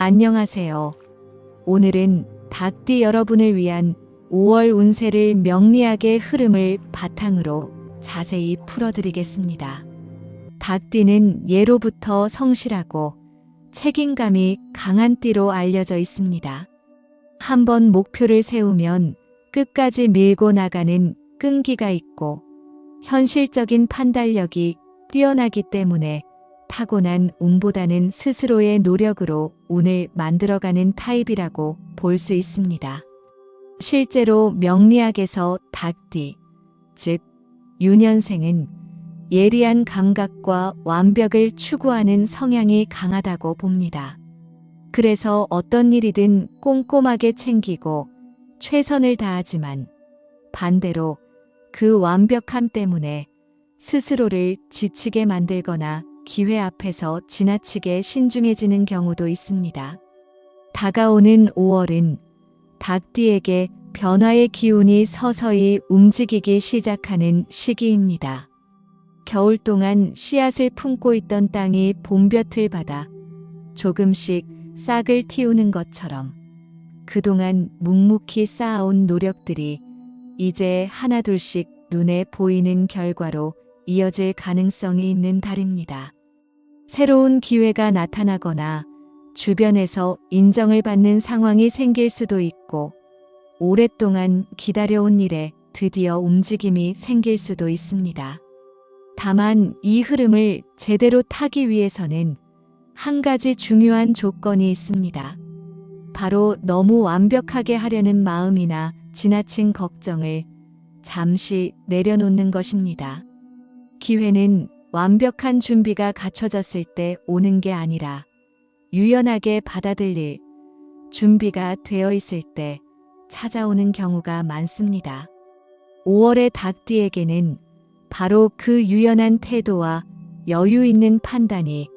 안녕하세요. 오늘은 닭띠 여러분을 위한 5월 운세를 명리학의 흐름을 바탕으로 자세히 풀어드리겠습니다. 닭띠는 예로부터 성실하고 책임감이 강한 띠로 알려져 있습니다. 한번 목표를 세우면 끝까지 밀고 나가는 끈기가 있고 현실적인 판단력이 뛰어나기 때문에 타고난 운보다는 스스로의 노력으로 운을 만들어가는 타입이라고 볼 수 있습니다. 실제로 명리학에서 닭띠, 즉 유년생은 예리한 감각과 완벽을 추구하는 성향이 강하다고 봅니다. 그래서 어떤 일이든 꼼꼼하게 챙기고 최선을 다하지만 반대로 그 완벽함 때문에 스스로를 지치게 만들거나 기회 앞에서 지나치게 신중해지는 경우도 있습니다. 다가오는 5월은 닭띠에게 변화의 기운이 서서히 움직이기 시작하는 시기입니다. 겨울 동안 씨앗을 품고 있던 땅이 봄볕을 받아 조금씩 싹을 틔우는 것처럼 그동안 묵묵히 쌓아온 노력들이 이제 하나둘씩 눈에 보이는 결과로 이어질 가능성이 있는 달입니다. 새로운 기회가 나타나거나 주변에서 인정을 받는 상황이 생길 수도 있고 오랫동안 기다려온 일에 드디어 움직임이 생길 수도 있습니다. 다만 이 흐름을 제대로 타기 위해서는 한 가지 중요한 조건이 있습니다. 바로 너무 완벽하게 하려는 마음이나 지나친 걱정을 잠시 내려놓는 것입니다. 기회는 완벽한 준비가 갖춰졌을 때 오는 게 아니라 유연하게 받아들일 준비가 되어 있을 때 찾아오는 경우가 많습니다. 5월의 닭띠에게는 바로 그 유연한 태도와 여유 있는 판단이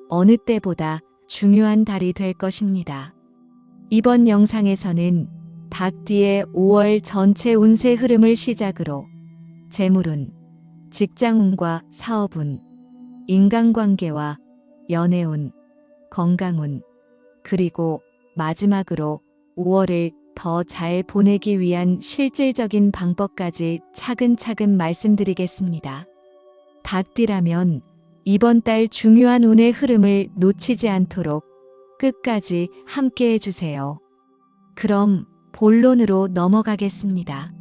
어느 때보다 중요한 달이 될 것입니다. 이번 영상에서는 닭띠의 5월 전체 운세 흐름을 시작으로 재물운, 직장운과 사업운, 인간관계와 연애운, 건강운, 그리고 마지막으로 5월을 더 잘 보내기 위한 실질적인 방법까지 차근차근 말씀드리겠습니다. 닭띠라면 이번 달 중요한 운의 흐름을 놓치지 않도록 끝까지 함께 해주세요. 그럼 본론으로 넘어가겠습니다.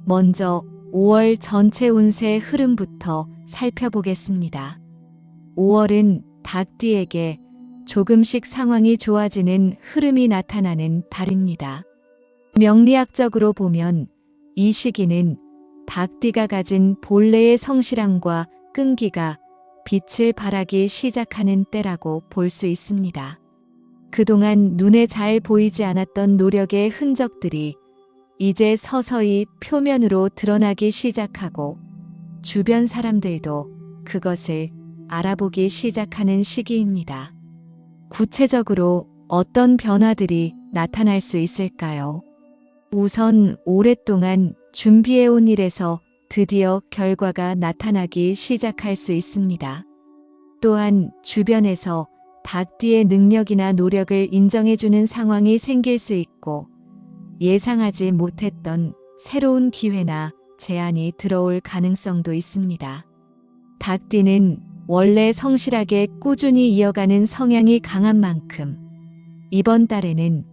먼저 5월 전체 운세 흐름부터 살펴보겠습니다. 5월은 닭띠에게 조금씩 상황이 좋아지는 흐름이 나타나는 달입니다. 명리학적으로 보면 이 시기는 닭띠가 가진 본래의 성실함과 끈기가 빛을 발하기 시작하는 때라고 볼 수 있습니다. 그동안 눈에 잘 보이지 않았던 노력의 흔적들이 이제 서서히 표면으로 드러나기 시작하고 주변 사람들도 그것을 알아보기 시작하는 시기입니다. 구체적으로 어떤 변화들이 나타날 수 있을까요? 우선 오랫동안 준비해온 일에서 드디어 결과가 나타나기 시작할 수 있습니다. 또한 주변에서 닭띠의 능력이나 노력을 인정해주는 상황이 생길 수 있고 예상하지 못했던 새로운 기회나 제안이 들어올 가능성도 있습니다. 닭띠는 원래 성실하게 꾸준히 이어가는 성향이 강한 만큼 이번 달에는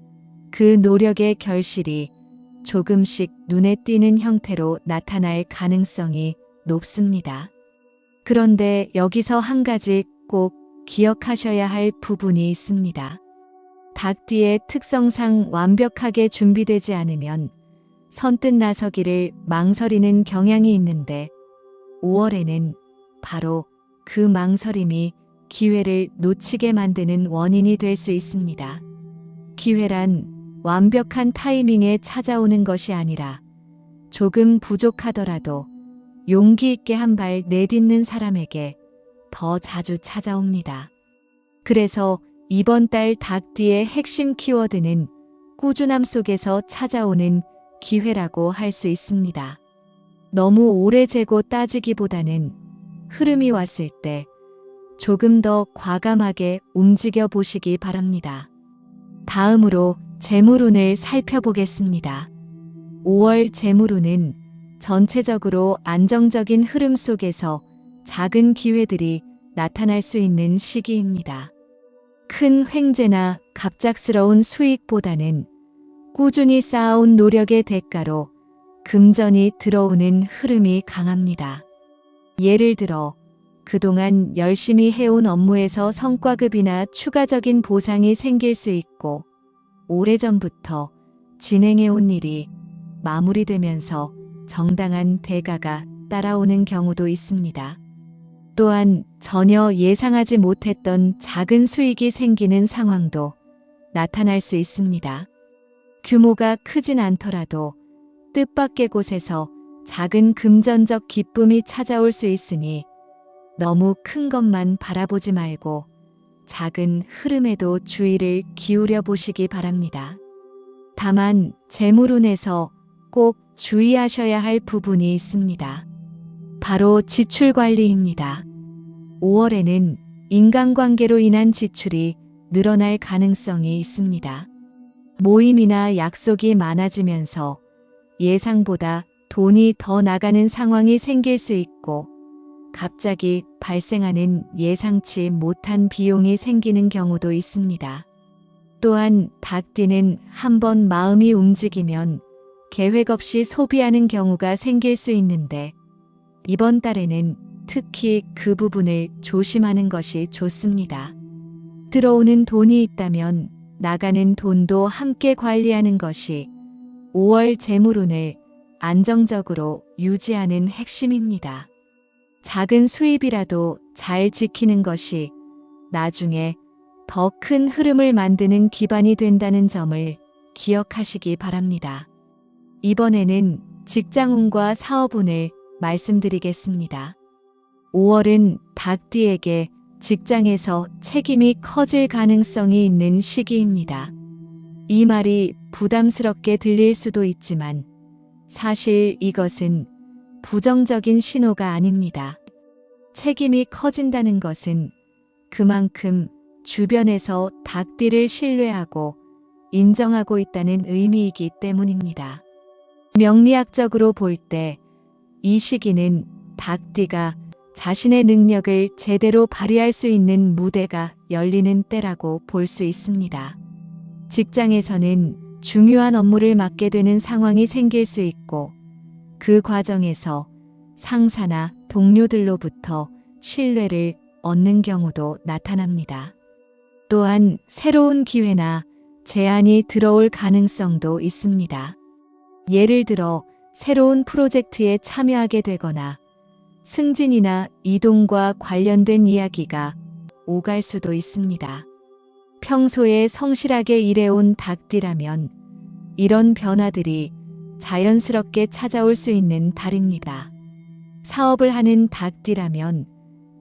그 노력의 결실이 조금씩 눈에 띄는 형태로 나타날 가능성이 높습니다. 그런데 여기서 한 가지 꼭 기억하셔야 할 부분이 있습니다. 닭띠의 특성상 완벽하게 준비되지 않으면 선뜻 나서기를 망설이는 경향이 있는데 5월에는 바로 그 망설임이 기회를 놓치게 만드는 원인이 될 수 있습니다. 기회란 완벽한 타이밍에 찾아오는 것이 아니라 조금 부족하더라도 용기 있게 한 발 내딛는 사람에게 더 자주 찾아옵니다. 그래서 이번 달 닭띠의 핵심 키워드는 꾸준함 속에서 찾아오는 기회라고 할 수 있습니다. 너무 오래 재고 따지기보다는 흐름이 왔을 때 조금 더 과감하게 움직여 보시기 바랍니다. 다음으로 재물운을 살펴보겠습니다. 5월 재물운은 전체적으로 안정적인 흐름 속에서 작은 기회들이 나타날 수 있는 시기입니다. 큰 횡재나 갑작스러운 수익보다는 꾸준히 쌓아온 노력의 대가로 금전이 들어오는 흐름이 강합니다. 예를 들어 그동안 열심히 해온 업무에서 성과급이나 추가적인 보상이 생길 수 있고, 오래전부터 진행해온 일이 마무리되면서 정당한 대가가 따라오는 경우도 있습니다. 또한 전혀 예상하지 못했던 작은 수익이 생기는 상황도 나타날 수 있습니다. 규모가 크진 않더라도 뜻밖의 곳에서 작은 금전적 기쁨이 찾아올 수 있으니 너무 큰 것만 바라보지 말고 작은 흐름에도 주의를 기울여 보시기 바랍니다. 다만 재물운에서 꼭 주의하셔야 할 부분이 있습니다. 바로 지출 관리입니다. 5월에는 인간관계로 인한 지출이 늘어날 가능성이 있습니다. 모임이나 약속이 많아지면서 예상보다 돈이 더 나가는 상황이 생길 수 있고, 갑자기 발생하는 예상치 못한 비용이 생기는 경우도 있습니다. 또한 닭띠는 한번 마음이 움직이면 계획 없이 소비하는 경우가 생길 수 있는데, 이번 달에는 특히 그 부분을 조심하는 것이 좋습니다. 들어오는 돈이 있다면 나가는 돈도 함께 관리하는 것이 5월 재물운을 안정적으로 유지하는 핵심입니다. 작은 수입이라도 잘 지키는 것이 나중에 더 큰 흐름을 만드는 기반이 된다는 점을 기억하시기 바랍니다. 이번에는 직장운과 사업운을 말씀드리겠습니다. 5월은 닭띠에게 직장에서 책임이 커질 가능성이 있는 시기입니다. 이 말이 부담스럽게 들릴 수도 있지만 사실 이것은 부정적인 신호가 아닙니다. 책임이 커진다는 것은 그만큼 주변에서 닭띠를 신뢰하고 인정하고 있다는 의미이기 때문입니다. 명리학적으로 볼 때 이 시기는 닭띠가 자신의 능력을 제대로 발휘할 수 있는 무대가 열리는 때라고 볼 수 있습니다. 직장에서는 중요한 업무를 맡게 되는 상황이 생길 수 있고, 그 과정에서 상사나 동료들로부터 신뢰를 얻는 경우도 나타납니다. 또한 새로운 기회나 제안이 들어올 가능성도 있습니다. 예를 들어 새로운 프로젝트에 참여하게 되거나 승진이나 이동과 관련된 이야기가 오갈 수도 있습니다. 평소에 성실하게 일해온 닭띠라면 이런 변화들이 자연스럽게 찾아올 수 있는 달입니다. 사업을 하는 닭띠라면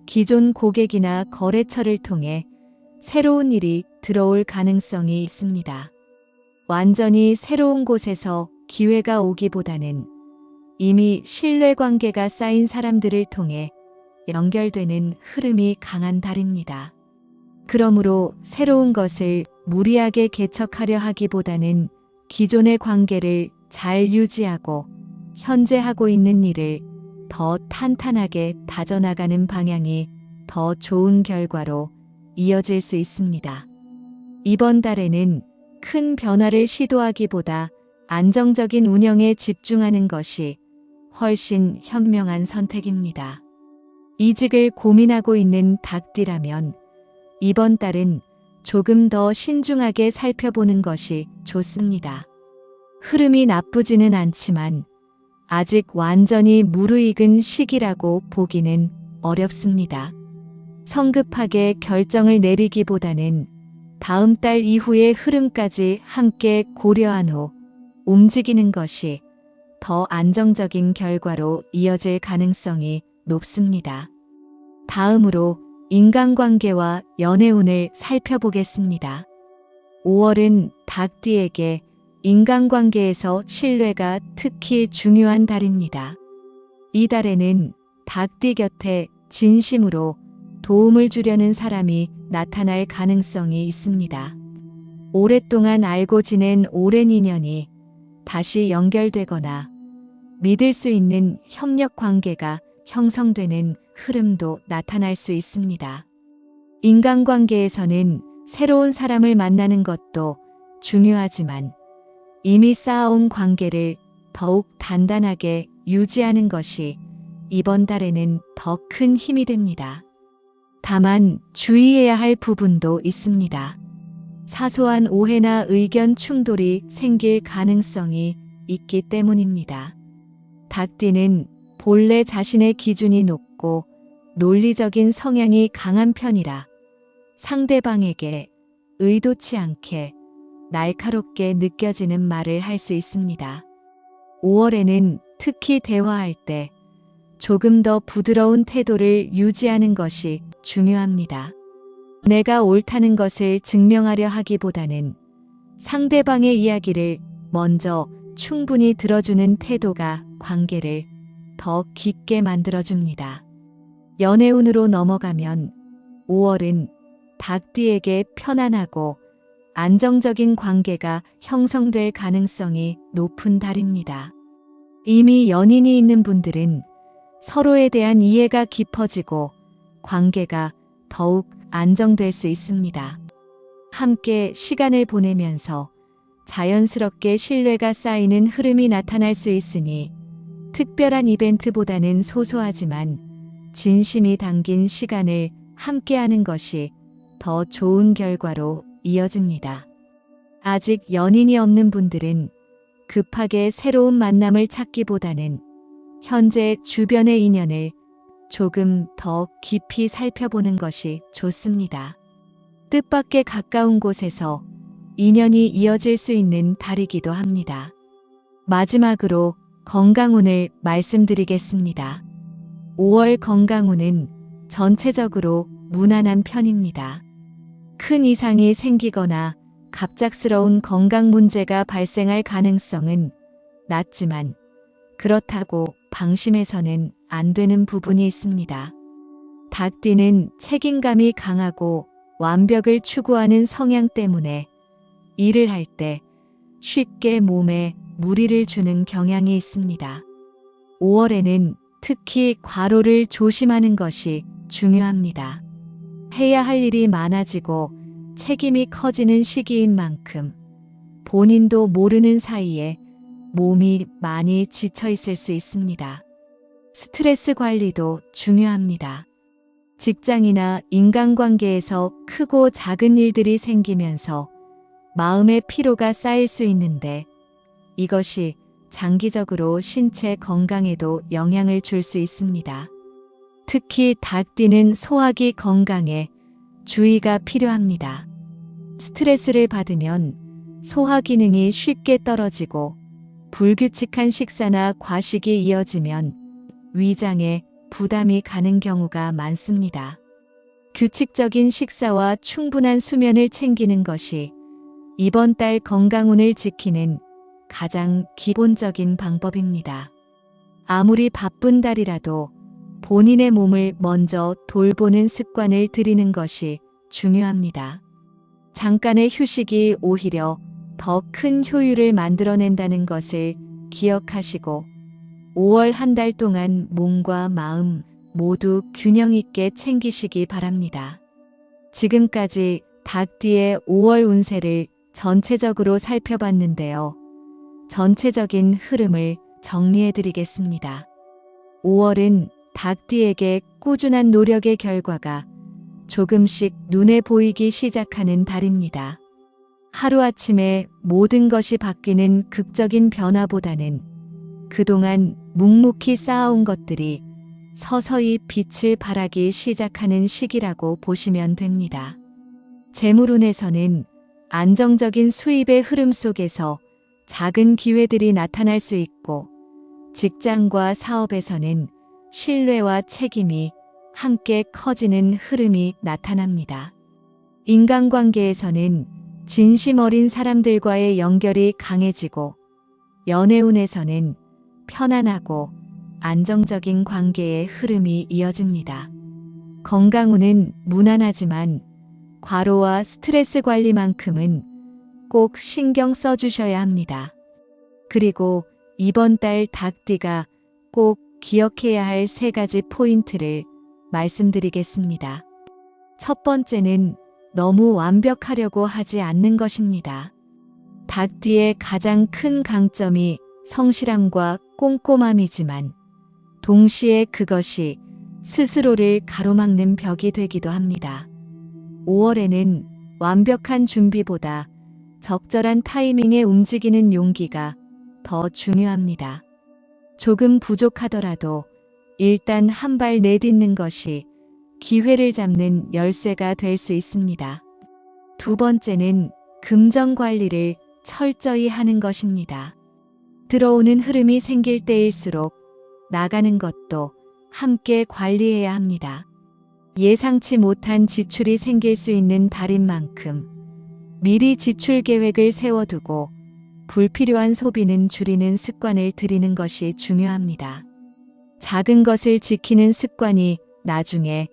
기존 고객이나 거래처를 통해 새로운 일이 들어올 가능성이 있습니다. 완전히 새로운 곳에서 기회가 오기보다는 이미 신뢰관계가 쌓인 사람들을 통해 연결되는 흐름이 강한 달입니다. 그러므로 새로운 것을 무리하게 개척하려 하기보다는 기존의 관계를 잘 유지하고 현재 하고 있는 일을 더 탄탄하게 다져나가는 방향이 더 좋은 결과로 이어질 수 있습니다. 이번 달에는 큰 변화를 시도하기보다 안정적인 운영에 집중하는 것이 훨씬 현명한 선택입니다. 이직을 고민하고 있는 닭띠라면 이번 달은 조금 더 신중하게 살펴보는 것이 좋습니다. 흐름이 나쁘지는 않지만 아직 완전히 무르익은 시기라고 보기는 어렵습니다. 성급하게 결정을 내리기보다는 다음 달 이후의 흐름까지 함께 고려한 후 움직이는 것이 더 안정적인 결과로 이어질 가능성이 높습니다. 다음으로 인간관계와 연애운을 살펴보겠습니다. 5월은 닭띠에게 인간관계에서 신뢰가 특히 중요한 달입니다. 이 달에는 닭띠 곁에 진심으로 도움을 주려는 사람이 나타날 가능성이 있습니다. 오랫동안 알고 지낸 오랜 인연이 다시 연결되거나 믿을 수 있는 협력 관계가 형성되는 흐름도 나타날 수 있습니다. 인간관계에서는 새로운 사람을 만나는 것도 중요하지만 이미 쌓아온 관계를 더욱 단단하게 유지하는 것이 이번 달에는 더 큰 힘이 됩니다. 다만 주의해야 할 부분도 있습니다. 사소한 오해나 의견 충돌이 생길 가능성이 있기 때문입니다. 닭띠는 본래 자신의 기준이 높고 논리적인 성향이 강한 편이라 상대방에게 의도치 않게 날카롭게 느껴지는 말을 할 수 있습니다. 5월에는 특히 대화할 때 조금 더 부드러운 태도를 유지하는 것이 중요합니다. 내가 옳다는 것을 증명하려 하기보다는 상대방의 이야기를 먼저 충분히 들어주는 태도가 관계를 더 깊게 만들어줍니다. 연애운으로 넘어가면 5월은 닭띠에게 편안하고 안정적인 관계가 형성될 가능성이 높은 달입니다. 이미 연인이 있는 분들은 서로에 대한 이해가 깊어지고 관계가 더욱 안정될 수 있습니다. 함께 시간을 보내면서 자연스럽게 신뢰가 쌓이는 흐름이 나타날 수 있으니 특별한 이벤트보다는 소소하지만 진심이 담긴 시간을 함께하는 것이 더 좋은 결과로 이어집니다. 아직 연인이 없는 분들은 급하게 새로운 만남을 찾기보다는 현재 주변의 인연을 조금 더 깊이 살펴보는 것이 좋습니다. 뜻밖의 가까운 곳에서 인연이 이어질 수 있는 달이기도 합니다. 마지막으로 건강운을 말씀드리겠습니다. 5월 건강운은 전체적으로 무난한 편입니다. 큰 이상이 생기거나 갑작스러운 건강 문제가 발생할 가능성은 낮지만 그렇다고 방심해서는 안 되는 부분이 있습니다. 닭띠는 책임감이 강하고 완벽을 추구하는 성향 때문에 일을 할 때 쉽게 몸에 무리를 주는 경향이 있습니다. 5월에는 특히 과로를 조심하는 것이 중요합니다. 해야 할 일이 많아지고 책임이 커지는 시기인 만큼 본인도 모르는 사이에 몸이 많이 지쳐 있을 수 있습니다. 스트레스 관리도 중요합니다. 직장이나 인간관계에서 크고 작은 일들이 생기면서 마음의 피로가 쌓일 수 있는데 이것이 장기적으로 신체 건강에도 영향을 줄 수 있습니다. 특히 닭띠는 소화기 건강에 주의가 필요합니다. 스트레스를 받으면 소화 기능이 쉽게 떨어지고 불규칙한 식사나 과식이 이어지면 위장에 부담이 가는 경우가 많습니다. 규칙적인 식사와 충분한 수면을 챙기는 것이 이번 달 건강운을 지키는 가장 기본적인 방법입니다. 아무리 바쁜 달이라도 본인의 몸을 먼저 돌보는 습관을 들이는 것이 중요합니다. 잠깐의 휴식이 오히려 더 큰 효율을 만들어낸다는 것을 기억하시고 5월 한 달 동안 몸과 마음 모두 균형 있게 챙기시기 바랍니다. 지금까지 닭띠의 5월 운세를 전체적으로 살펴봤는데요. 전체적인 흐름을 정리해드리겠습니다. 5월은 닭띠에게 꾸준한 노력의 결과가 조금씩 눈에 보이기 시작하는 달입니다. 하루아침에 모든 것이 바뀌는 극적인 변화보다는 그동안 묵묵히 쌓아온 것들이 서서히 빛을 발하기 시작하는 시기라고 보시면 됩니다. 재물운에서는 안정적인 수입의 흐름 속에서 작은 기회들이 나타날 수 있고 직장과 사업에서는 신뢰와 책임이 함께 커지는 흐름이 나타납니다. 인간관계에서는 진심 어린 사람들과의 연결이 강해지고 연애운에서는 편안하고 안정적인 관계의 흐름이 이어집니다. 건강운은 무난하지만 과로와 스트레스 관리만큼은 꼭 신경 써주셔야 합니다. 그리고 이번 달 닭띠가 꼭 기억해야 할 3가지 포인트를 말씀드리겠습니다. 첫 번째는 너무 완벽하려고 하지 않는 것입니다. 닭띠의 가장 큰 강점이 성실함과 꼼꼼함이지만 동시에 그것이 스스로를 가로막는 벽이 되기도 합니다. 5월에는 완벽한 준비보다 적절한 타이밍에 움직이는 용기가 더 중요합니다. 조금 부족하더라도 일단 한 발 내딛는 것이 기회를 잡는 열쇠가 될 수 있습니다. 두 번째는 금전 관리를 철저히 하는 것입니다. 들어오는 흐름이 생길 때일수록 나가는 것도 함께 관리해야 합니다. 예상치 못한 지출이 생길 수 있는 달인 만큼 미리 지출 계획을 세워두고 불필요한 소비는 줄이는 습관을 들이는 것이 중요합니다. 작은 것을 지키는 습관이 나중에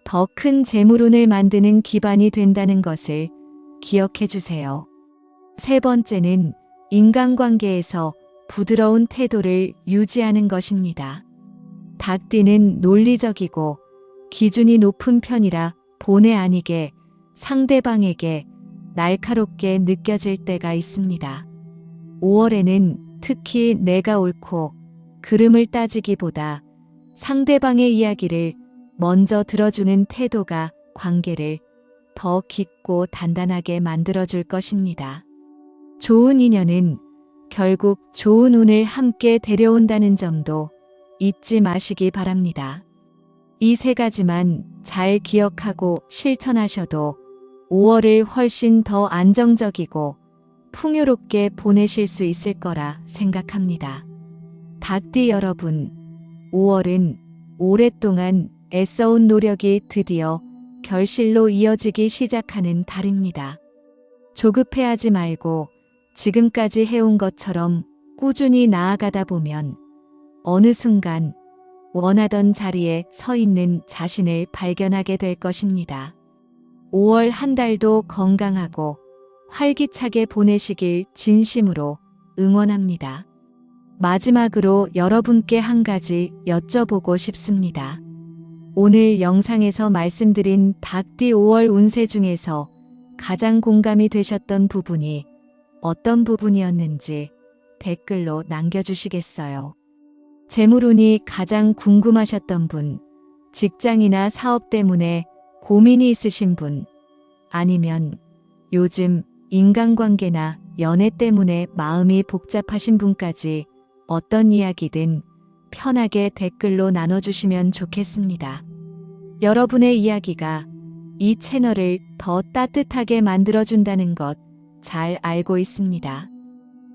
더 큰 재물운을 만드는 기반이 된다는 것을 기억해 주세요. 세 번째는 인간관계에서 부드러운 태도를 유지하는 것입니다. 닭띠는 논리적이고 기준이 높은 편이라 본의 아니게 상대방에게 날카롭게 느껴질 때가 있습니다. 5월에는 특히 내가 옳고 그름을 따지기보다 상대방의 이야기를 먼저 들어주는 태도가 관계를 더 깊고 단단하게 만들어줄 것입니다. 좋은 인연은 결국 좋은 운을 함께 데려온다는 점도 잊지 마시기 바랍니다. 이 3가지만 잘 기억하고 실천하셔도 5월을 훨씬 더 안정적이고 풍요롭게 보내실 수 있을 거라 생각합니다. 닭띠 여러분, 5월은 오랫동안 애써온 노력이 드디어 결실로 이어지기 시작하는 달입니다. 조급해하지 말고 지금까지 해온 것처럼 꾸준히 나아가다 보면 어느 순간 원하던 자리에 서 있는 자신을 발견하게 될 것입니다. 5월 한 달도 건강하고 활기차게 보내시길 진심으로 응원합니다. 마지막으로 여러분께 한 가지 여쭤보고 싶습니다. 오늘 영상에서 말씀드린 닭띠 5월 운세 중에서 가장 공감이 되셨던 부분이 어떤 부분이었는지 댓글로 남겨주시겠어요? 재물운이 가장 궁금하셨던 분, 직장이나 사업 때문에 고민이 있으신 분, 아니면 요즘 인간관계나 연애 때문에 마음이 복잡하신 분까지 어떤 이야기든 편하게 댓글로 나눠주시면 좋겠습니다. 여러분의 이야기가 이 채널을 더 따뜻하게 만들어준다는 것 잘 알고 있습니다.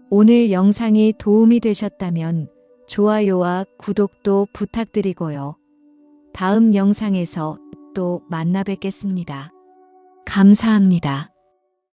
오늘 영상이 도움이 되셨다면 좋아요와 구독도 부탁드리고요. 다음 영상에서 또 만나 뵙겠습니다. 감사합니다.